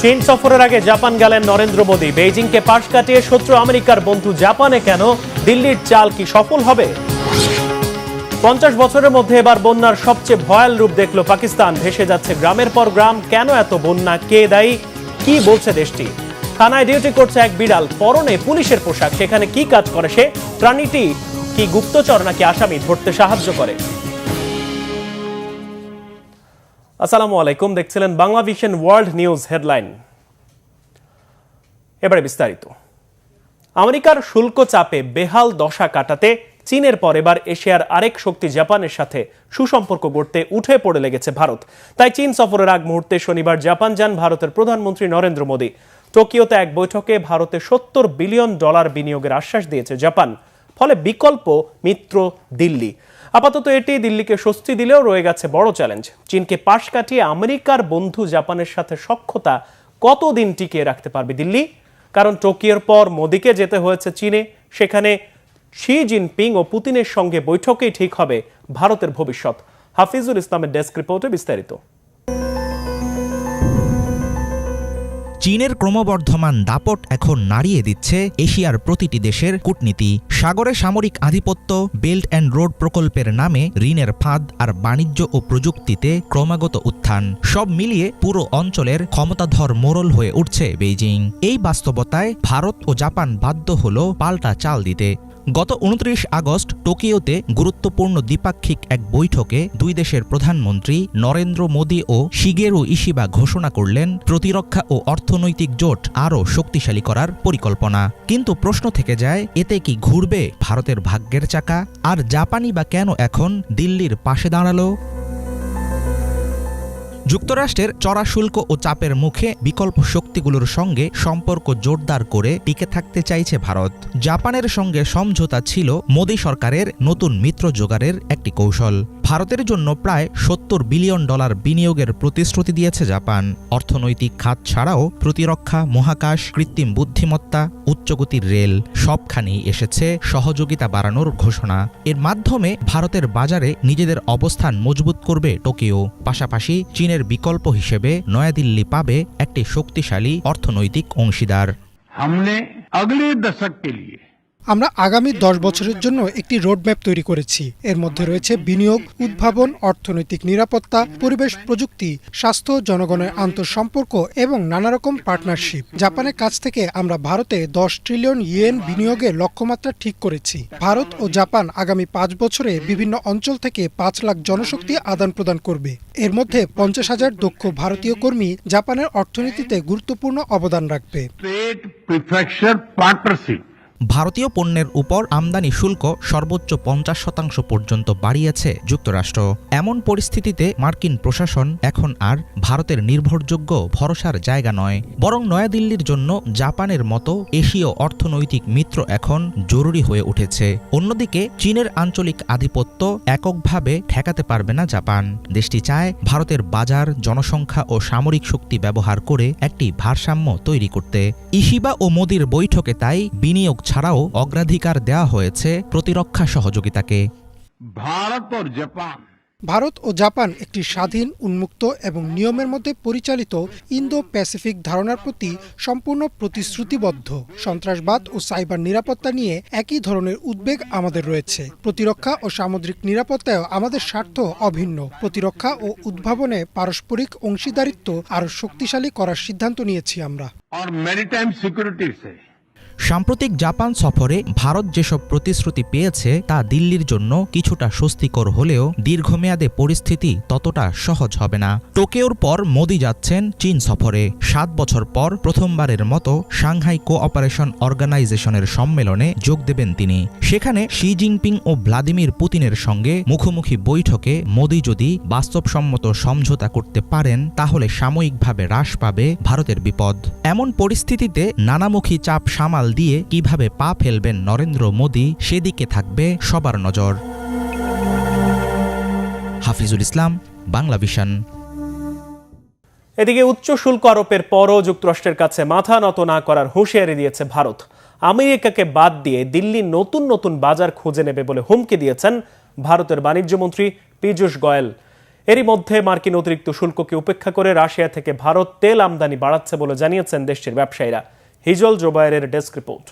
চীন সফরের আগে জাপান গেলেন নরেন্দ্র মোদী। বেইজিংকে পাশ কাটিয়ে শত্রু আমেরিকার বন্ধু জাপানে কেন? দিল্লির চাল কি সফল হবে? 50 বছরের মধ্যে এবার বন্যার সবচেয়ে ভয়াল রূপ দেখল পাকিস্তান। ভেসে যাচ্ছে গ্রামের পর গ্রাম। কেন এত বন্যা? কে দায়ী? কি বলছে দেশটি? থানায় ডিউটি করছে এক বিড়াল, পরনে পুলিশের পোশাক। সেখানে কি কাজ করে সে? প্রাণীটি কি গুপ্তচর নাকি আসামি ধরতে সাহায্য করে? আসসালামু আলাইকুম, দেখছিলেন Bangla vision world news headline. এবারে বিস্তারিত। আমেরিকার শুল্ক চাপে বেহাল দশা কাটাতে চীনের পর এবার এশিয়ার আরেক শক্তি জাপানের সাথে সুসম্পর্ক গড়তে উঠে পড়ে লেগেছে ভারত। তাই চীন সফরের আগ মুহূর্তে শনিবার জাপান যান ভারতের প্রধানমন্ত্রী নরেন্দ্র মোদী। টোকিওতে এক বৈঠকে ভারতে $70 বিলিয়ন বিনিয়োগের আশ্বাস দিয়েছে জাপান। ফলে বিকল্প মিত্র দিল্লি। আপাতত এটি দিল্লিকে স্বস্তি দিলেও রয়ে গেছে বড় চ্যালেঞ্জ। চীনকে পাশ কাটিয়ে আমেরিকার বন্ধু জাপানের সাথে সখ্যতা কতদিন টিকিয়ে রাখতে পারবে দিল্লি? কারণ টোকিওর পর মোদীকে যেতে হয়েছে চীনে। সেখানে শি জিনপিং ও পুতিনের সঙ্গে বৈঠকেই ঠিক হবে ভারতের ভবিষ্যৎ। হাফিজুল ইসলামের ডেস্ক রিপোর্টে বিস্তারিত। চীনের ক্রমবর্ধমান দাপট এখন নাড়িয়ে দিচ্ছে এশিয়ার প্রতিটি দেশের কূটনীতি। সাগরে সামরিক আধিপত্য, বেল্ট অ্যান্ড রোড প্রকল্পের নামে ঋণের ফাঁদ, আর বাণিজ্য ও প্রযুক্তিতে ক্রমাগত উত্থান, সব মিলিয়ে পুরো অঞ্চলের ক্ষমতাধর মোড়ল হয়ে উঠছে বেইজিং। এই বাস্তবতায় ভারত ও জাপান বাধ্য হল পাল্টা চাল দিতে। গত 29 আগস্ট টোকিওতে গুরুত্বপূর্ণ দ্বিপাক্ষিক এক বৈঠকে দুই দেশের প্রধানমন্ত্রী নরেন্দ্র মোদী ও শিগেরু ইশিবা ঘোষণা করলেন প্রতিরক্ষা ও অর্থনৈতিক জোট আরও শক্তিশালী করার পরিকল্পনা। কিন্তু প্রশ্ন থেকে যায়, এতে কি ঘুরবে ভারতের ভাগ্যের চাকা? আর জাপানি বা কেন এখন দিল্লির পাশে দাঁড়ালো? যুক্তরাষ্ট্রের চড়া শুল্ক ও চাপের মুখে বিকল্প শক্তিগুলোর সঙ্গে সম্পর্ক জোরদার করে টিকে থাকতে চাইছে ভারত। জাপানের সঙ্গে সমঝোতা ছিল মোদী সরকারের নতুন মিত্র জোগাড়ের একটি কৌশল। ভারতের জন্য প্রায় $70 বিলিয়ন বিনিয়োগের প্রতিশ্রুতি দিয়েছে জাপান। অর্থনৈতিক খাত ছাড়াও প্রতিরক্ষা, মহাকাশ, কৃত্রিম বুদ্ধিমত্তা, উচ্চগতির রেল সবখানেই এসেছে সহযোগিতা বাড়ানোর ঘোষণা। এর মাধ্যমে ভারতের বাজারে নিজেদের অবস্থান মজবুত করবে টোকিও। পাশাপাশি চীনের বিকল্প হিসেবে নয়াদিল্লি পাবে একটি শক্তিশালী অর্থনৈতিক অংশীদার। আমরা আগামী 10 বছরের জন্য একটি রোডম্যাপ তৈরি করেছি। এর মধ্যে রয়েছে বিনিয়োগ, উদ্ভাবন, অর্থনৈতিক নিরাপত্তা, পরিবেশ প্রযুক্তি, স্বাস্থ্য, জনগণের আন্তঃসম্পর্ক এবং নানা রকম পার্টনারশিপ। জাপানের কাছ থেকে আমরা ভারতে $10 ট্রিলিয়ন বিনিয়োগের লক্ষ্যমাত্রা ঠিক করেছি। ভারত ও জাপান আগামী 5 বছরে বিভিন্ন অঞ্চল থেকে 5 লাখ জনশক্তি আদান প্রদান করবে। এর মধ্যে 50,000 দক্ষ ভারতীয় কর্মী জাপানের অর্থনীতিতে গুরুত্বপূর্ণ অবদান রাখবে। ভারতীয় পণ্যের উপর আমদানি শুল্ক সর্বোচ্চ 50% পর্যন্ত বাড়িয়েছে যুক্তরাষ্ট্র। এমন পরিস্থিতিতে মার্কিন প্রশাসন এখন আর ভারতের নির্ভরযোগ্য ভরসার জায়গা নয়, বরং নয়াদিল্লির জন্য জাপানের মতো এশীয় অর্থনৈতিক মিত্র এখন জরুরি হয়ে উঠেছে। অন্যদিকে চীনের আঞ্চলিক আধিপত্য এককভাবে ঠেকাতে পারবে না জাপান। দেশটি চায় ভারতের বাজার, জনসংখ্যা ও সামরিক শক্তি ব্যবহার করে একটি ভারসাম্য তৈরি করতে। ইশিবা ও মোদীর বৈঠকে তাই বিনিয়োগ ছাড়াও অগ্রাধিকার দেওয়া হয়েছে প্রতিরক্ষা সহযোগিতাকে। ভারত ও জাপান একটি স্বাধীন, উন্মুক্ত এবং নিয়মের মধ্যে পরিচালিত ইন্দো প্যাসিফিক ধারণার প্রতি সম্পূর্ণ প্রতিশ্রুতিবদ্ধ। সন্ত্রাসবাদ ও সাইবার নিরাপত্তা নিয়ে একই ধরনের উদ্বেগ আমাদের রয়েছে। প্রতিরক্ষা ও সামুদ্রিক নিরাপত্তায়ও আমাদের স্বার্থ অভিন্ন। প্রতিরক্ষা ও উদ্ভাবনে পারস্পরিক অংশীদারিত্ব আরও শক্তিশালী করার সিদ্ধান্ত নিয়েছি আমরা। সাম্প্রতিক জাপান সফরে ভারত যেসব প্রতিশ্রুতি পেয়েছে তা দিল্লির জন্য কিছুটা স্বস্তিকর হলেও দীর্ঘমেয়াদে পরিস্থিতি ততটা সহজ হবে না। টোকিওর পর মোদী যাচ্ছেন চীন সফরে। 7 বছর পর প্রথমবারের মতো সাংহাই কোঅপারেশন অর্গানাইজেশনের সম্মেলনে যোগ দেবেন তিনি। সেখানে শি জিনপিং ও ভ্লাদিমির পুতিনের সঙ্গে মুখোমুখি বৈঠকে মোদী যদি বাস্তবসম্মত সমঝোতা করতে পারেন, তাহলে সাময়িকভাবে হ্রাস পাবে ভারতের বিপদ। এমন পরিস্থিতিতে নানামুখী চাপ সামাল দিয়ে কিভাবে পা ফেলবেন নরেন্দ্র মোদী, সেদিকে থাকবে সবার নজর। হাফিজুল ইসলাম, বাংলা ভিশন। এদিকে উচ্চ শুল্ক আরোপের পরও যুক্তরাষ্ট্রের কাছে মাথা নত না করার হুঁশিয়ারি দিয়েছে ভারত। আমেরিকাকে বাদ দিয়ে দিল্লি নতুন নতুন বাজার খুঁজে নেবে বলে হুমকি দিয়েছেন ভারতের বাণিজ্যমন্ত্রী পীযূষ গোয়েল। এরই মধ্যে মার্কিন অতিরিক্ত শুল্ককে উপেক্ষা করে রাশিয়া থেকে ভারত তেল আমদানি বাড়াচ্ছে বলে জানিয়েছেন দেশটির ব্যবসায়ীরা। হিজল জোবায়েরের ডেস্ক রিপোর্ট।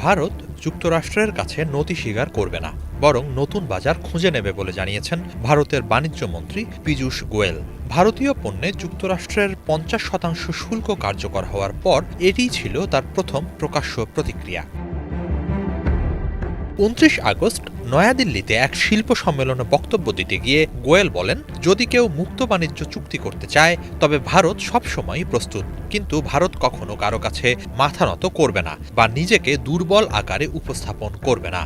ভারত যুক্তরাষ্ট্রের কাছে নতি স্বীকার করবে না, বরং নতুন বাজার খুঁজে নেবে বলে জানিয়েছেন ভারতের বাণিজ্য মন্ত্রী পীযূষ গোয়েল। ভারতীয় পণ্যে যুক্তরাষ্ট্রের 50% শুল্ক কার্যকর হওয়ার পর এটিই ছিল তার প্রথম প্রকাশ্য প্রতিক্রিয়া। 29 আগস্ট নয়াদিল্লিতে এক শিল্প সম্মেলনে বক্তব্য দিতে গিয়ে গোয়েল বলেন, যদি কেউ মুক্ত বাণিজ্য চুক্তি করতে চায় তবে ভারত সবসময়ই প্রস্তুত, কিন্তু ভারত কখনো কারো কাছে মাথা নত করবে না বা নিজেকে দুর্বল আকারে উপস্থাপন করবে না।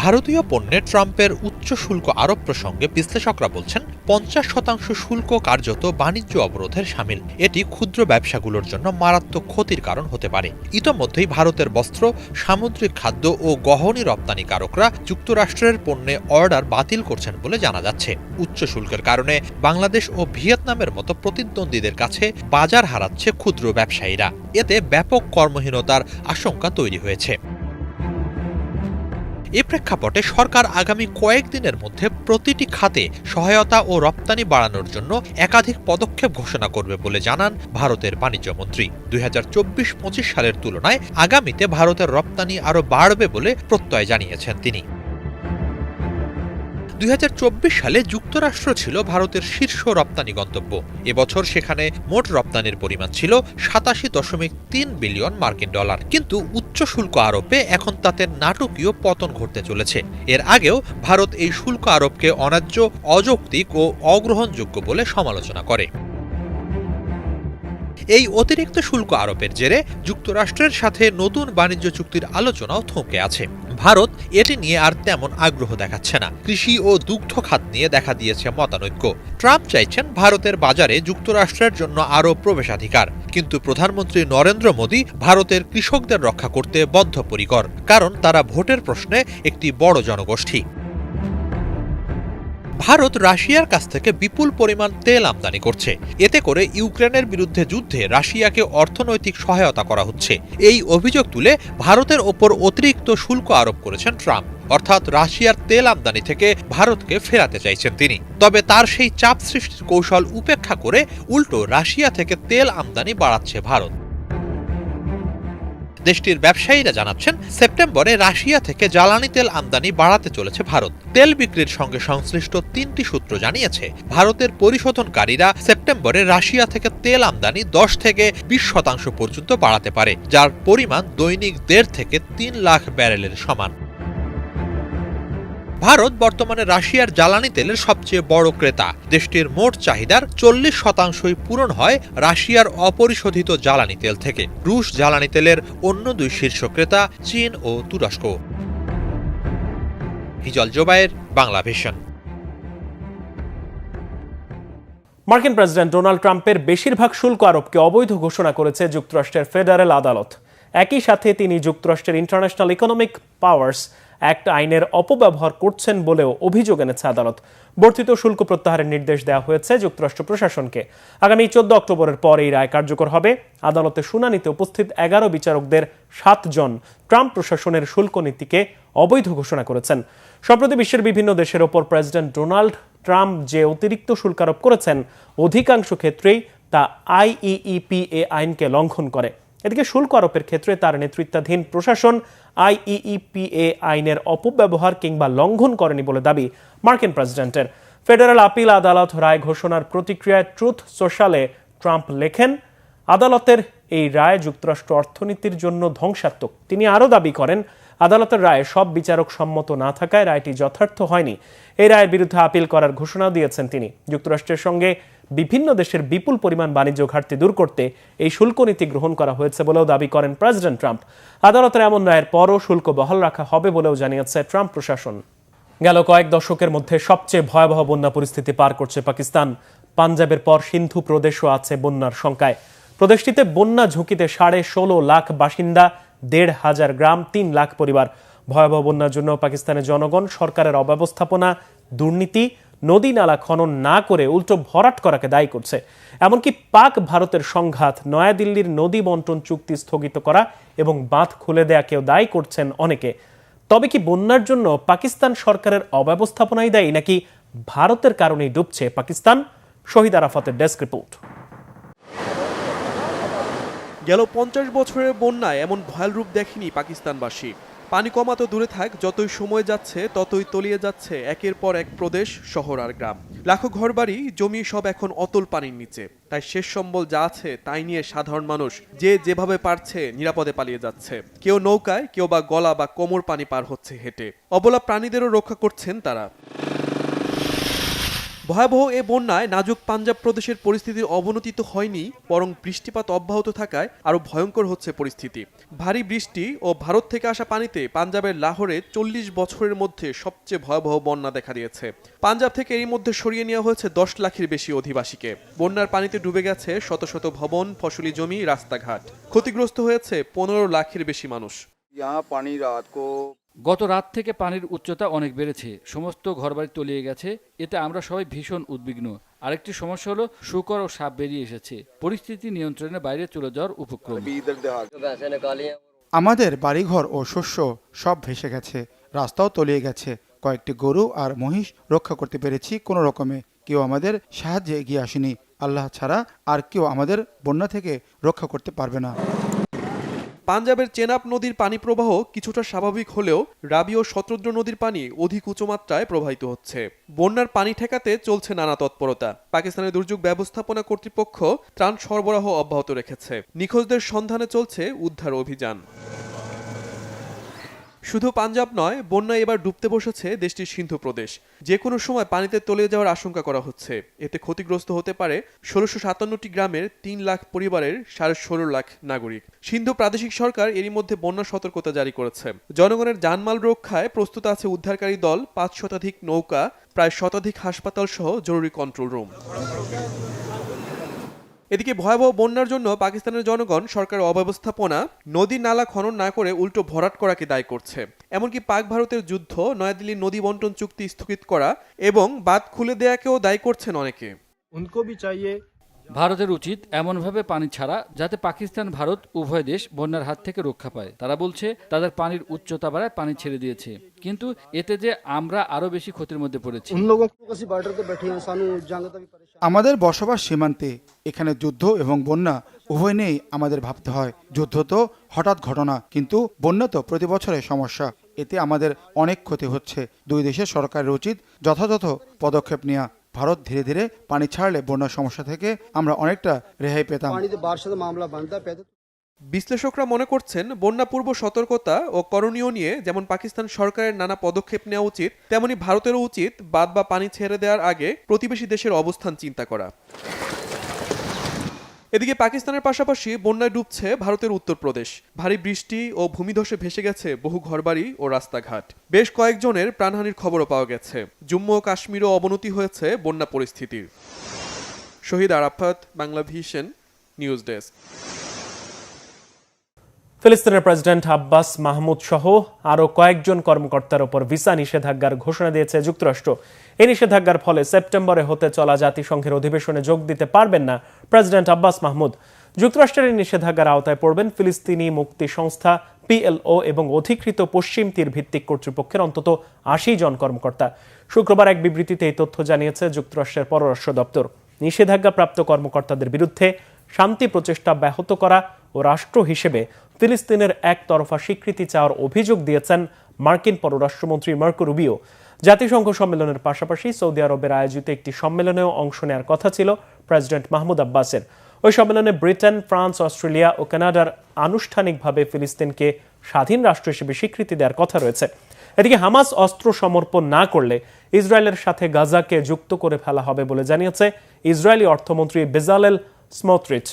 ভারতীয় পণ্যে ট্রাম্পের উচ্চ শুল্ক আরোপ প্রসঙ্গে বিশ্লেষকরা বলছেন 50% শুল্ক কার্যত বাণিজ্য অবরোধের শামিল। এটি ক্ষুদ্র ব্যবসাগুলোর জন্য মারাত্মক ক্ষতির কারণ হতে পারে। ইতোমধ্যেই ভারতের বস্ত্র, সামুদ্রিক খাদ্য ও গহনী রপ্তানিকারকরা যুক্তরাষ্ট্রের পণ্যে অর্ডার বাতিল করছেন বলে জানা যাচ্ছে। উচ্চ শুল্কের কারণে বাংলাদেশ ও ভিয়েতনামের মতো প্রতিদ্বন্দ্বীদের কাছে বাজার হারাচ্ছে ক্ষুদ্র ব্যবসায়ীরা। এতে ব্যাপক কর্মহীনতার আশঙ্কা তৈরি হয়েছে। এ প্রেক্ষাপটে সরকার আগামী কয়েকদিনের মধ্যে প্রতিটি খাতে সহায়তা ও রপ্তানি বাড়ানোর জন্য একাধিক পদক্ষেপ ঘোষণা করবে বলে জানান ভারতের বাণিজ্য মন্ত্রী। 2024-25 সালের তুলনায় আগামীতে ভারতের রপ্তানি আরও বাড়বে বলে প্রত্যয় জানিয়েছেন তিনি। 2024 সালে যুক্তরাষ্ট্র ছিল ভারতের শীর্ষ রপ্তানি গন্তব্য। এবছর সেখানে মোট রপ্তানির পরিমাণ ছিল 87.3 বিলিয়ন মার্কিন ডলার। কিন্তু উচ্চ শুল্ক আরোপে এখন তাতে নাটকীয় পতন ঘটতে চলেছে। এর আগেও ভারত এই শুল্ক আরোপকে অন্যায্য, অযৌক্তিক ও অগ্রহণযোগ্য বলে সমালোচনা করে। এই অতিরিক্ত শুল্ক আরোপের জেরে যুক্তরাষ্ট্রের সাথে নতুন বাণিজ্য চুক্তির আলোচনাও থমকে আছে। ভারত এটি নিয়ে আর তেমন আগ্রহ দেখাচ্ছে না। কৃষি ও দুগ্ধ খাত নিয়ে দেখা দিয়েছে মতানৈক্য। ট্রাম্প চাইছেন ভারতের বাজারে যুক্তরাষ্ট্রের জন্য আরও প্রবেশাধিকার, কিন্তু প্রধানমন্ত্রী নরেন্দ্র মোদী ভারতের কৃষকদের রক্ষা করতে বদ্ধপরিকর, কারণ তারা ভোটের প্রশ্নে একটি বড় জনগোষ্ঠী। ভারত রাশিয়ার কাছ থেকে বিপুল পরিমাণ তেল আমদানি করছে। এতে করে ইউক্রেনের বিরুদ্ধে যুদ্ধে রাশিয়াকে অর্থনৈতিক সহায়তা করা হচ্ছে। এই অভিযোগ তুলে ভারতের ওপর অতিরিক্ত শুল্ক আরোপ করেছেন ট্রাম্প। অর্থাৎ রাশিয়ার তেল আমদানি থেকে ভারতকে ফেরাতে চাইছেন তিনি। তবে তার সেই চাপ সৃষ্টির কৌশল উপেক্ষা করে উল্টো রাশিয়া থেকে তেল আমদানি বাড়াচ্ছে ভারত। দেশটির ব্যবসায়ীরা জানাচ্ছেন, সেপ্টেম্বরে রাশিয়া থেকে জ্বালানি তেল আমদানি বাড়াতে চলেছে ভারত। তেল বিক্রির সঙ্গে সংশ্লিষ্ট 3টি সূত্র জানিয়েছে, ভারতের পরিশোধনকারীরা সেপ্টেম্বরে রাশিয়া থেকে তেল আমদানি 10 থেকে 20% পর্যন্ত বাড়াতে পারে, যার পরিমাণ দৈনিক 1.5 থেকে 3 লাখ ব্যারেলের সমান। ভারত বর্তমানে রাশিয়ার জ্বালানি তেলের সবচেয়ে বড় ক্রেতা। দেশটির মোট চাহিদার 40% পূরণ হয় রাশিয়ার অপরিশোধিত জ্বালানি তেল থেকে। রুশ জ্বালানি তেলের অন্য 2 শীর্ষ ক্রেতা চীন ও তুরস্ক। হিজল জোবায়ের, বাংলা ভিশন। মার্কিন প্রেসিডেন্ট ডোনাল্ড ট্রাম্পের বেশিরভাগ শুল্ক আরোপকে অবৈধ ঘোষণা করেছে যুক্তরাষ্ট্রের ফেডারেল আদালত। একই সাথে তিনি যুক্তরাষ্ট্রের ইন্টারন্যাশনাল ইকোনমিক পাওয়ার্স অ্যাক্ট আইনের অপব্যবহার করছেন বলেও অভিযোগ এনেছে আদালত। বর্ধিত শুল্ক প্রত্যাহারের নির্দেশ দেওয়া হয়েছে যুক্তরাষ্ট্র প্রশাসনকে। আগামী 14 অক্টোবরের পর এই রায় কার্যকর হবে। আদালতে শুনানিতে উপস্থিত 11 বিচারকদের 7 জন ট্রাম্প প্রশাসনের শুল্ক নীতিকে অবৈধ ঘোষণা করেছেন। সম্প্রতি বিশ্বের বিভিন্ন দেশের ওপর প্রেসিডেন্ট ডোনাল্ড ট্রাম্প যে অতিরিক্ত শুল্ক আরোপ করেছেন, অধিকাংশ ক্ষেত্রেই তা আইইইপিএ আইনকে লঙ্ঘন করে। এদিকে শুল্ক আরোপের ক্ষেত্রে তার নেতৃত্বাধীন প্রশাসন আইইইপিএ আইনের অপব্যবহার কিংবা লঙ্ঘন করেনি বলে দাবি মার্কিন প্রেসিডেন্টের। ফেডারেল আপিল আদালত রায় ঘোষণার প্রতিক্রিয়ায় ট্রুথ সোশ্যালে ট্রাম্প লেখেন, আদালতের এই রায় যুক্তরাষ্ট্র অর্থনীতির জন্য ধ্বংসাত্মক। তিনি আরও দাবি করেন, আদালতের রায়ে সব বিচারক সম্মত না থাকায় রায়টি যথার্থ হয়নি। এই রায়ের বিরুদ্ধে আপিল করার ঘোষণা দিয়েছেন তিনি। যুক্তরাষ্ট্রের সঙ্গে বিভিন্ন দেশের বিপুল পরিমাণ বাণিজ্য ঘাটতি দূর করতে এই শুল্ক নীতি গ্রহণ করা হয়েছে বলেও দাবি করেন প্রেসিডেন্ট ট্রাম্প। আদালতের এমন রায়ের পরও শুল্ক বহাল রাখা হবে বলেও জানিয়েছে ট্রাম্প প্রশাসন। গেল কয়েক দশকের মধ্যে সবচেয়ে ভয়াবহ বন্যা পরিস্থিতি পার করছে পাকিস্তান। পাঞ্জাবের পর সিন্ধু প্রদেশও আছে বন্যার শঙ্কায়। প্রদেশটিতে বন্যা ঝুঁকিতে 16.5 লাখ বাসিন্দা, 1,500 গ্রাম, 3 লাখ পরিবার। ভয়াবহ বন্যার জন্য পাকিস্তানের জনগণ সরকারের অব্যবস্থাপনা, দুর্নীতি, নদী নালা খনন না করে উল্টো ভরাট করাকে দায়ী করছে। এমনকি পাক ভারতের সংঘাত, নয়াদিল্লির নদী বন্টন চুক্তি স্থগিত করা এবং বাঁধ খুলে দেয়াকেও দায়ী করছেন অনেকে। তবে কি বন্যার জন্য পাকিস্তান সরকারের অব্যবস্থাপনাই দায়ী নাকি ভারতের কারণেই ডুবছে পাকিস্তান? শহীদ আরাফাতের ডেস্ক রিপোর্ট। গেল 50 বছরের বন্যায় এমন ভয়াল রূপ দেখেনি পাকিস্তানবাসী। পানি কমা তো দূরে থাক, যতই সময় যাচ্ছে ততই তলিয়ে যাচ্ছে একের পর এক প্রদেশ, শহর আর গ্রাম। লাখো ঘরবাড়ি, জমি সব এখন অতল পানির নিচে। তাই শেষ সম্বল যা আছে তাই নিয়ে সাধারণ মানুষ যে যেভাবে পারছে নিরাপদে পালিয়ে যাচ্ছে। কেউ নৌকায়, কেউ বা গলা বা কোমর পানি পার হচ্ছে হেঁটে। অবলা প্রাণীদেরও রক্ষা করছেন তারা। ভয়াবহ এ বন্যায় নাজুক পাঞ্জাব প্রদেশের পরিস্থিতির অবনতি তো হয়নি, বরং বৃষ্টিপাত অব্যাহত থাকায় আরো ভয়ঙ্কর হচ্ছে পরিস্থিতি। ভারী বৃষ্টি ও ভারত থেকে আসা পানিতে পাঞ্জাবের লাহোরে 40 বছরের মধ্যে সবচেয়ে ভয়াবহ বন্যা দেখা দিয়েছে। পাঞ্জাব থেকে এরই মধ্যে সরিয়ে নেওয়া হয়েছে 10 লাখের বেশি অধিবাসীকে। বন্যার পানিতে ডুবে গেছে শত শত ভবন, ফসলি জমি, রাস্তাঘাট। ক্ষতিগ্রস্ত হয়েছে 15 লাখের বেশি মানুষ। গত রাত থেকে পানির উচ্চতা অনেক বেড়েছে, সমস্ত ঘরবাড়ি তলিয়ে গেছে। এতে আমরা সবাই ভীষণ উদ্বিগ্ন। আরেকটি সমস্যা হলো শুকর ও সাপ বেরিয়ে এসেছে, পরিস্থিতি নিয়ন্ত্রণের বাইরে চলে যাওয়ার উপক্রম। আমাদের বাড়িঘর ও শস্য সব ভেসে গেছে, রাস্তাও তলিয়ে গেছে। কয়েকটি গরু আর মহিষ রক্ষা করতে পেরেছি কোনো রকমে। কেউ আমাদের সাহায্যে এগিয়ে আসেনি। আল্লাহ ছাড়া আর কেউ আমাদের বন্যা থেকে রক্ষা করতে পারবে না। পাঞ্জাবের চেনাব নদীর পানি প্রবাহ কিছুটা স্বাভাবিক হলেও রাবি ও শতদ্র নদীর পানি অধিক উঁচু মাত্রায় প্রবাহিত হচ্ছে। বন্যার পানি ঠেকাতে চলছে নানা তৎপরতা। পাকিস্তানের দুর্যোগ ব্যবস্থাপনা কর্তৃপক্ষ ত্রাণ সরবরাহ অব্যাহত রেখেছে। নিখোঁজদের সন্ধানে চলছে উদ্ধার অভিযান। শুধু পাঞ্জাব নয়, বন্যায় এবার ডুবতে বসেছে দেশটির সিন্ধু প্রদেশ। যে কোনো সময় পানিতে তলিয়ে যাওয়ার আশঙ্কা করা হচ্ছে। এতে ক্ষতিগ্রস্ত হতে পারে 1657টি গ্রামের 3 লাখ পরিবারের 16.5 লাখ নাগরিক। সিন্ধু প্রাদেশিক সরকার এরই মধ্যে বন্যা সতর্কতা জারি করেছে। জনগণের জানমাল রক্ষায় প্রস্তুত আছে উদ্ধারকারী দল, 5 শতাধিক নৌকা, প্রায় শতাধিক হাসপাতাল সহ জরুরি কন্ট্রোল রুম। এদিকে ভয়াবহ বন্যার জন্য পাকিস্তানের জনগণ সরকারের অব্যবস্থাপনা, নদী নালা খনন না করে উল্টো ভরাট করাকে দায়ী করছে। এমনকি পাক ভারতের যুদ্ধ, নয়াদিল্লির নদী বন্টন চুক্তি স্থগিত করা এবং বাঁধ খুলে দেয়াকেও দায়ী করছেন অনেকে। ভারতের উচিত এমনভাবে পানি ছাড়া যাতে পাকিস্তান ভারত উভয় দেশ বন্যার হাত থেকে রক্ষা পায়। তারা বলছে তাদের পানির উচ্চতা বাড়ায় পানি ছেড়ে দিয়েছে, কিন্তু এতে যে আমরা আরো বেশি ক্ষতির মধ্যে পড়েছি। আমাদের বসবাস সীমান্তে, এখানে যুদ্ধ এবং বন্যা উভয় নিয়েই আমাদের ভাবতে হয়। যুদ্ধ তো হঠাৎ ঘটনা, কিন্তু বন্যা তো প্রতি বছরের সমস্যা। এতে আমাদের অনেক ক্ষতি হচ্ছে। দুই দেশের সরকারের উচিত যথাযথ পদক্ষেপ নেওয়া। ভারত ধীরে ধীরে পানি ছাড়লে বন্যার সমস্যা থেকে আমরা অনেকটা রেহাই পেতাম। বিশ্লেষকরা মনে করছেন, বন্যা পূর্ব সতর্কতা ও করণীয় নিয়ে যেমন পাকিস্তান সরকারের নানা পদক্ষেপ নেওয়া উচিত, তেমনি ভারতেরও উচিত বাঁধ বা পানি ছেড়ে দেওয়ার আগে প্রতিবেশী দেশের অবস্থান চিন্তা করা। এদিকে পাকিস্তানের পাশাপাশি বন্যায় ডুবছে ভারতের উত্তরপ্রদেশ। ভারী বৃষ্টি ও ভূমিধসে ভেসে গেছে বহু ঘরবাড়ি ও রাস্তাঘাট। বেশ কয়েকজনের প্রাণহানির খবরও পাওয়া গেছে। জম্মু ও কাশ্মীরও অবনতি হয়েছে বন্যা পরিস্থিতির। Shahid Arafat, Bangla vision, news desk. ফিলিস্তিনের প্রেসিডেন্ট আব্বাস মাহমুদ সহ আরও কয়েকজন কর্মকর্তার ওপর ভিসা নিষেধাজ্ঞার ঘোষণা দিয়েছে যুক্তরাষ্ট্র। এই নিষেধাজ্ঞার ফলে সেপ্টেম্বরে হতে চলা জাতিসংঘের অধিবেশনে যোগ দিতে পারবেন না প্রেসিডেন্ট আব্বাস মাহমুদ। যুক্তরাষ্ট্রের এই নিষেধাজ্ঞার আওতায় পড়বেন ফিলিস্তিনি মুক্তি সংস্থা PLO এবং অধিকৃত পশ্চিম তীর ভিত্তিক কর্তৃপক্ষের অন্তত 80 জন কর্মকর্তা। শুক্রবার এক বিবৃতিতে এই তথ্য জানিয়েছে যুক্তরাষ্ট্রের পররাষ্ট্র দপ্তর। নিষেধাজ্ঞাপ্রাপ্ত কর্মকর্তাদের বিরুদ্ধে শান্তি প্রচেষ্টা ব্যাহত করা ও রাষ্ট্র হিসেবে ফিলিস্তিনের একতরফা স্বীকৃতি চাওয়ার অভিযোগ দিয়েছেন মার্কিন পররাষ্ট্রমন্ত্রী মার্কো রুবিও। জাতিসংঘ সম্মেলনের পাশাপাশি সৌদি আরবের আয়োজিত একটি সম্মেলনেও অংশ নেওয়ার কথা ছিল প্রেসিডেন্ট মাহমুদ আব্বাসের। ওই সম্মেলনে ব্রিটেন, ফ্রান্স, অস্ট্রেলিয়া ও কানাডার আনুষ্ঠানিকভাবে ফিলিস্তিনকে স্বাধীন রাষ্ট্র হিসেবে স্বীকৃতি দেওয়ার কথা রয়েছে। এদিকে হামাস অস্ত্র সমর্পণ না করলে ইসরায়েলের সাথে গাজাকে যুক্ত করে ফেলা হবে বলে জানিয়েছে ইসরায়েলি অর্থমন্ত্রী বেজালেল স্মোটরিচ।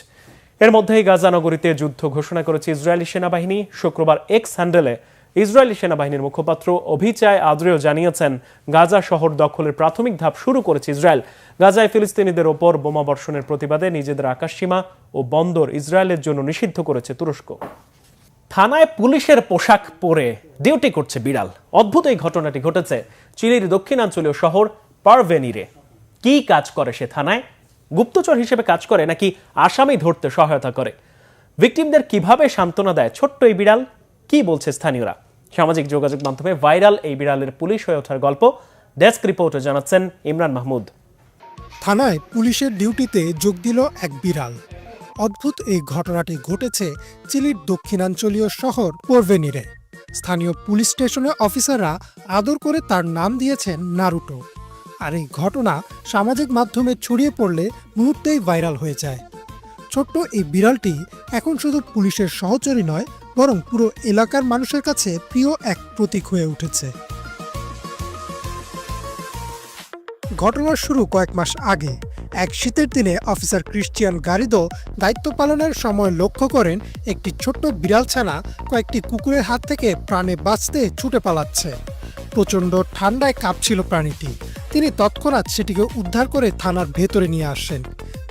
এর মধ্যেই গাজা নগরীতে যুদ্ধ ঘোষণা করেছে ইসরায়েলি সেনাবাহিনী। শুক্রবার এক্স হ্যান্ডেলে ইসরায়েলি সেনাবাহিনীর মুখপাত্র অভিচায় আদ্রেও জানিয়েছেন, গাজা শহর দখলের প্রাথমিক ধাপ শুরু করেছে ইসরায়েল। গাজায় ফিলিস্তিনিদের ওপর বোমা বর্ষণের প্রতিবাদে নিজেদের আকাশসীমা ও বন্দর ইসরায়েলের জন্য নিষিদ্ধ করেছে তুরস্ক। থানায় পুলিশের পোশাক পরে ডিউটি করছে বিড়াল। অদ্ভুত এই ঘটনাটি ঘটেছে চিলির দক্ষিণাঞ্চলীয় শহর পারভেনিরে। কি কাজ করে সে থানায়? গুপ্তচর হিসেবে কাজ করে নাকি আসামি ধরতে সহায়তা করে? ভিকটিমদের কিভাবে সান্ত্বনা দেয় ছোট্ট এই বিড়াল? কি বলছে স্থানীয়রা? সামাজিক যোগাযোগ মাধ্যমে ভাইরাল এই বিড়ালের পুলিশ হয়ে ওঠার গল্প ডেস্ক রিপোর্টে জানাচ্ছেন ইমরান মাহমুদ। থানায় পুলিশের ডিউটিতে যোগ দিল এক বিড়াল। অদ্ভুত এই ঘটনাটি ঘটেছে চিলির দক্ষিণাঞ্চলীয় শহর পোরভেনিরে। স্থানীয় পুলিশ স্টেশনে অফিসাররা আদর করে তার নাম দিয়েছেন নারুটো। আর এই ঘটনা সামাজিক মাধ্যমে ছড়িয়ে পড়লে মুহূর্তেই ভাইরাল হয়ে যায়। ছোট্ট এই বিড়ালটি এখন শুধু পুলিশের সহচরী নয়, বরং পুরো এলাকার মানুষের কাছে প্রিয় এক প্রতীক হয়ে উঠেছে। ঘটনার শুরু কয়েক মাস আগে। এক শীতের দিনে অফিসার ক্রিশ্চিয়ান গারিদো দায়িত্ব পালনের সময় লক্ষ্য করেন একটি ছোট্ট বিড়ালছানা কয়েকটি কুকুরের হাত থেকে প্রাণে বাঁচতে ছুটে পালাচ্ছে। প্রচণ্ড ঠান্ডায় কাঁপছিল প্রাণীটি। তিনি তৎক্ষণাৎ সেটিকে উদ্ধার করে থানার ভেতরে নিয়ে আসেন।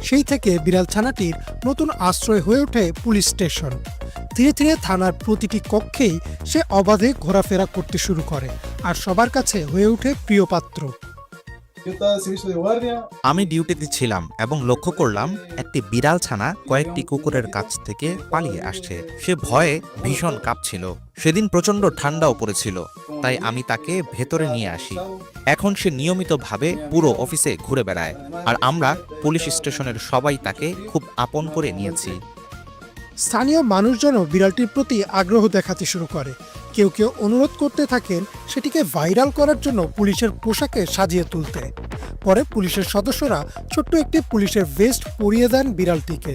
সেই থেকে বিড়ালছানাটির নতুন আশ্রয় হয়ে ওঠে পুলিশ স্টেশন। ধীরে ধীরে থানার প্রতিটি কক্ষেই সে অবাধে ঘোরাফেরা করতে শুরু করে আর সবার কাছে হয়ে ওঠে প্রিয় পাত্র। আমি ডিউটিতে ছিলাম এবং লক্ষ্য করলাম একটি বিড়াল ছানা কয়েকটি কুকুরের কাছ থেকে পালিয়ে আসছে। সে ভয়ে ভীষণ কাঁপছিল। সেদিন প্রচণ্ড ঠান্ডাও পড়েছিল, তাই আমি তাকে ভেতরে নিয়ে আসি। এখন সে নিয়মিতভাবে পুরো অফিসে ঘুরে বেড়ায়, আর আমরা পুলিশ স্টেশনের সবাই তাকে খুব আপন করে নিয়েছি। স্থানীয় মানুষজনও বিড়ালটির প্রতি আগ্রহ দেখাতে শুরু করে। কেউ কেউ অনুরোধ করতে থাকেন সেটিকে ভাইরাল করার জন্য পুলিশের পোশাকে সাজিয়ে তুলতে। পরে পুলিশের সদস্যরা ছোট্ট একটি পুলিশের ভেস্ট পরিয়ে দেন বিড়ালটিকে।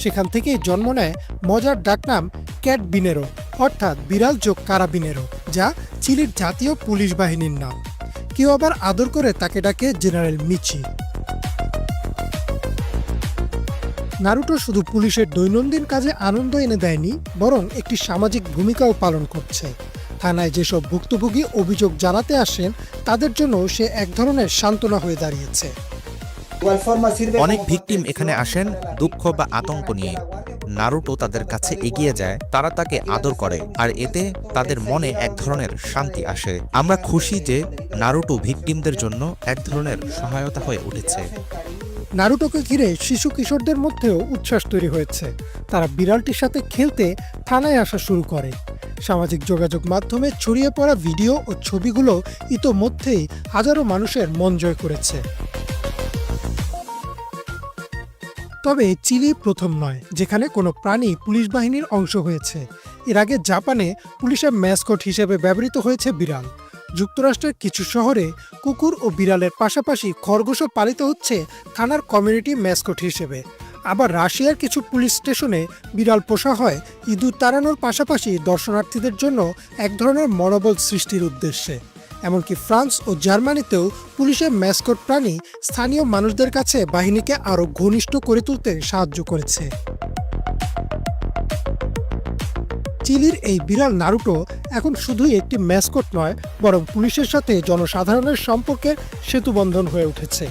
সেখান থেকেই জন্ম নেয় মজার ডাকনাম ক্যাট বিনেরো, অর্থাৎ বিড়াল যোগ কারাবিনেরো, যা চিলির জাতীয় পুলিশ বাহিনীর নাম। কেউ আবার আদর করে তাকে ডাকে জেনারেল মিচি। নারুটো শুধু পুলিশের দৈনন্দিন কাজে আনন্দ এনে দেয়নি, বরং একটি সামাজিক ভূমিকাও পালন করছে। থানায় যেসব ভুক্তভোগী অভিযোগ জানাতে আসেন তাদের জন্য সে এক ধরনের সান্ত্বনা হয়ে দাঁড়িয়েছে। অনেক ভিকটিম এখানে আসেন দুঃখ বা আতঙ্ক নিয়ে। নারুটো তাদের কাছে এগিয়ে যায়, তারা তাকে আদর করে, আর এতে তাদের মনে এক ধরনের শান্তি আসে। আমরা খুশি যে নারুটো ভিকটিমদের জন্য এক ধরনের সহায়তা হয়ে উঠেছে। নারুটোকে ঘিরে শিশু কিশোরদের মধ্যেও উচ্ছ্বাস তৈরি হয়েছে। তারা বিড়ালটির সাথে খেলতে থানায় আসা শুরু করে। সামাজিক যোগাযোগ মাধ্যমে ছড়িয়ে পড়া ভিডিও ও ছবিগুলো ইতোমধ্যেই হাজারো মানুষের মন জয় করেছে। তবে চিলি প্রথম নয় যেখানে কোনো প্রাণী পুলিশ বাহিনীর অংশ হয়েছে। এর আগে জাপানে পুলিশের ম্যাসকট হিসেবে ব্যবহৃত হয়েছে বিড়াল। যুক্তরাষ্ট্রের কিছু শহরে কুকুর ও বিড়ালের পাশাপাশি খরগোশও পালিত হচ্ছে থানার কমিউনিটি ম্যাসকট হিসেবে। আবার রাশিয়ার কিছু পুলিশ স্টেশনে বিড়াল পোষা হয় ইঁদুর তাড়ানোর পাশাপাশি দর্শনার্থীদের জন্য এক ধরনের মনোবল সৃষ্টির উদ্দেশ্যে। এমনকি ফ্রান্স ও জার্মানিতেও পুলিশের ম্যাসকট প্রাণী স্থানীয় মানুষদের কাছে বাহিনীকে আরও ঘনিষ্ঠ করে তুলতে সাহায্য করেছে। চিলির এই বিড়াল নারুটো এখন শুধুই একটি ম্যাসকট নয়, বরং পুলিশের সাথে জনসাধারণের সম্পর্কের সেতুবন্ধন হয়ে উঠেছে।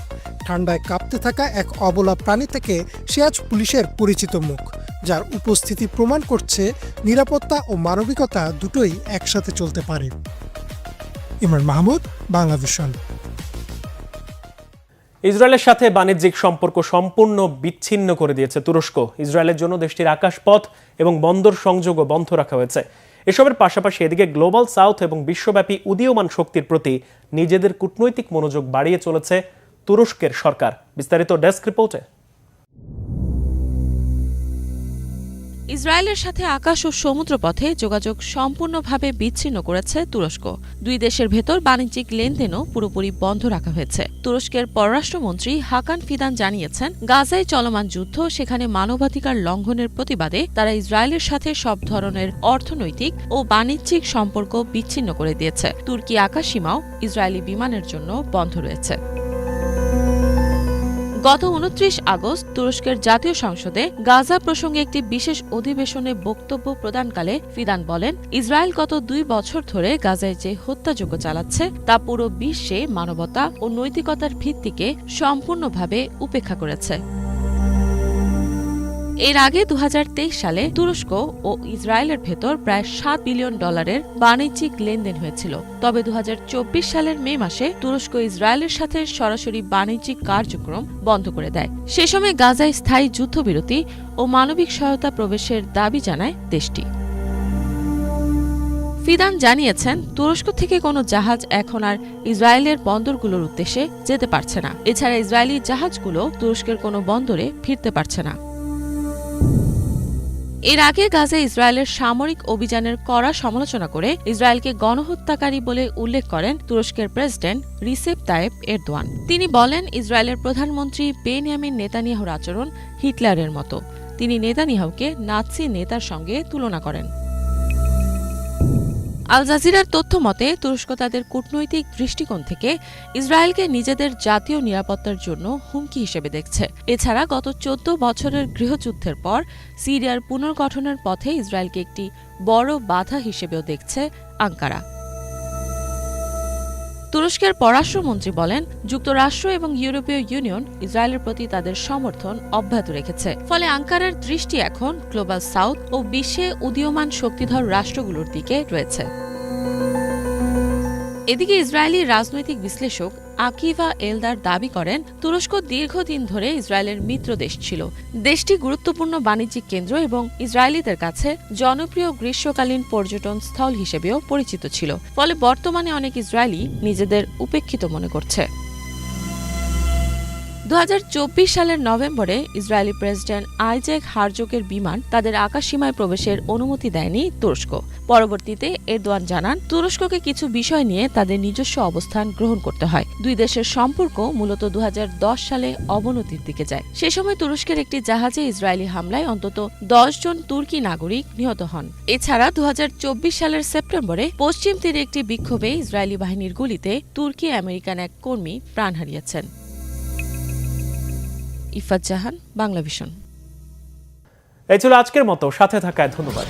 ঠান্ডায় কাঁপতে থাকা এক অবলা প্রাণী থেকে সে আজ পুলিশের পরিচিত মুখ, যার উপস্থিতি প্রমাণ করছে নিরাপত্তা ও মানবিকতা দুটোই একসাথে চলতে পারে। ইমরান মাহমুদ, বাংলাভিশন। ইসরায়েলের সাথে বাণিজ্যিক সম্পর্ক সম্পূর্ণ বিচ্ছিন্ন করে দিয়েছে তুরস্ক। ইসরায়েলের জন্য দেশটির আকাশপথ এবং বন্দর সংযোগও বন্ধ রাখা হয়েছে। এসবের পাশাপাশি এদিকে গ্লোবাল সাউথ এবং বিশ্বব্যাপী উদীয়মান শক্তির প্রতি নিজেদের কূটনৈতিক মনোযোগ বাড়িয়ে চলেছে তুরস্কের সরকার। বিস্তারিত ডেস্ক রিপোর্টে। ইসরায়েলের সাথে আকাশ ও সমুদ্রপথে যোগাযোগ সম্পূর্ণভাবে বিচ্ছিন্ন করেছে তুরস্ক। দুই দেশের ভেতর বাণিজ্যিক লেনদেনও পুরোপুরি বন্ধ রাখা হয়েছে। তুরস্কের পররাষ্ট্রমন্ত্রী হাকান ফিদান জানিয়েছেন, গাজায় চলমান যুদ্ধ, সেখানে মানবাধিকার লঙ্ঘনের প্রতিবাদে তারা ইসরায়েলের সাথে সব ধরনের অর্থনৈতিক ও বাণিজ্যিক সম্পর্ক বিচ্ছিন্ন করে দিয়েছে। তুর্কি আকাশসীমাও ইসরায়েলি বিমানের জন্য বন্ধ রয়েছে। গত 29 আগস্ট তুরস্কের জাতীয় সংসদে গাজা প্রসঙ্গে একটি বিশেষ অধিবেশনে বক্তব্য প্রদানকালে ফিদান বলেন, ইসরায়েল গত 2 বছর ধরে গাজায় যে হত্যাযজ্ঞ চালাচ্ছে তা পুরো বিশ্বে মানবতা ও নৈতিকতার ভিত্তিকে সম্পূর্ণভাবে উপেক্ষা করেছে। এর আগে 2023 সালে তুরস্ক ও ইসরায়েলের ভেতর প্রায় $7 বিলিয়ন বাণিজ্যিক লেনদেন হয়েছিল। তবে 2024 সালের মে মাসে তুরস্ক ইসরায়েলের সাথে সরাসরি বাণিজ্যিক কার্যক্রম বন্ধ করে দেয়। সে সময় গাজায় স্থায়ী যুদ্ধবিরতি ও মানবিক সহায়তা প্রবেশের দাবি জানায় দেশটি। ফিদান জানিয়েছেন তুরস্ক থেকে কোনো জাহাজ এখন আর ইসরায়েলের বন্দরগুলোর উদ্দেশ্যে যেতে পারছে না। এছাড়া ইসরায়েলি জাহাজগুলো তুরস্কের কোনো বন্দরে ফিরতে পারছে না। এর আগে গাজে ইসরায়েলের সামরিক অভিযানের কড়া সমালোচনা করে ইসরায়েলকে গণহত্যাকারী বলে উল্লেখ করেন তুরস্কের প্রেসিডেন্ট রিসেপ তাইয়েপ এরদোয়ান। তিনি বলেন, ইসরায়েলের প্রধানমন্ত্রী বেনিয়ামিন নেতানিয়াহুর আচরণ হিটলারের মতো। তিনি নেতানিয়াহুকে নাৎসি নেতার সঙ্গে তুলনা করেন। আল জাজিরার তথ্য মতে তুরস্ক তাদের কূটনৈতিক দৃষ্টিকোণ থেকে ইসরায়েলকে নিজেদের জাতীয় নিরাপত্তার জন্য হুমকি হিসেবে দেখছে। এছাড়া গত 14 বছরের গৃহযুদ্ধের পর সিরিয়ার পুনর্গঠনের পথে ইসরায়েলকে একটি বড় বাধা হিসেবেও দেখছে আঙ্কারা। তুরস্কের পররাষ্ট্রমন্ত্রী বলেন, যুক্তরাষ্ট্র এবং ইউরোপীয় ইউনিয়ন ইসরায়েলের প্রতি তাদের সমর্থন অব্যাহত রেখেছে। ফলে আঙ্কারার দৃষ্টি এখন গ্লোবাল সাউথ ও বিশ্বে উদীয়মান শক্তিধর রাষ্ট্রগুলোর দিকে রয়েছে। এদিকে ইসরায়েলি রাজনৈতিক বিশ্লেষক আকিভা এলদার দাবি করেন, তুরস্ক দীর্ঘদিন ধরে ইসরায়েলের মিত্র দেশ ছিল। দেশটি গুরুত্বপূর্ণ বাণিজ্যিক কেন্দ্র এবং ইসরায়েলিদের কাছে জনপ্রিয় গ্রীষ্মকালীন পর্যটন স্থল হিসেবেও পরিচিত ছিল। ফলে বর্তমানে অনেক ইসরায়েলি নিজেদের উপেক্ষিত মনে করছে। 2024 সালের নভেম্বরে ইসরায়েলি প্রেসিডেন্ট আইজ্যাক হারজোগের বিমান তাদের আকাশসীমায় প্রবেশের অনুমতি দেয়নি তুরস্ক। পরবর্তীতে এরদোয়ান জানান, তুরস্ককে কিছু বিষয় নিয়ে তাদের নিজস্ব অবস্থান গ্রহণ করতে হয়। দুই দেশের সম্পর্ক মূলত 2010 সালে অবনতির দিকে যায়। সে সময় তুরস্কের একটি জাহাজে ইসরায়েলি হামলায় অন্তত 10 জন তুর্কি নাগরিক নিহত হন। এছাড়া 2024 সালের সেপ্টেম্বরে পশ্চিম তীরে একটি বিক্ষোভে ইসরায়েলি বাহিনীর গুলিতে তুর্কি আমেরিকান এক কর্মী প্রাণ হারিয়েছেন। ইফাত জাহান, বাংলাভিশন। এই ছিল আজকের মতো, সাথে থাকায় ধন্যবাদ।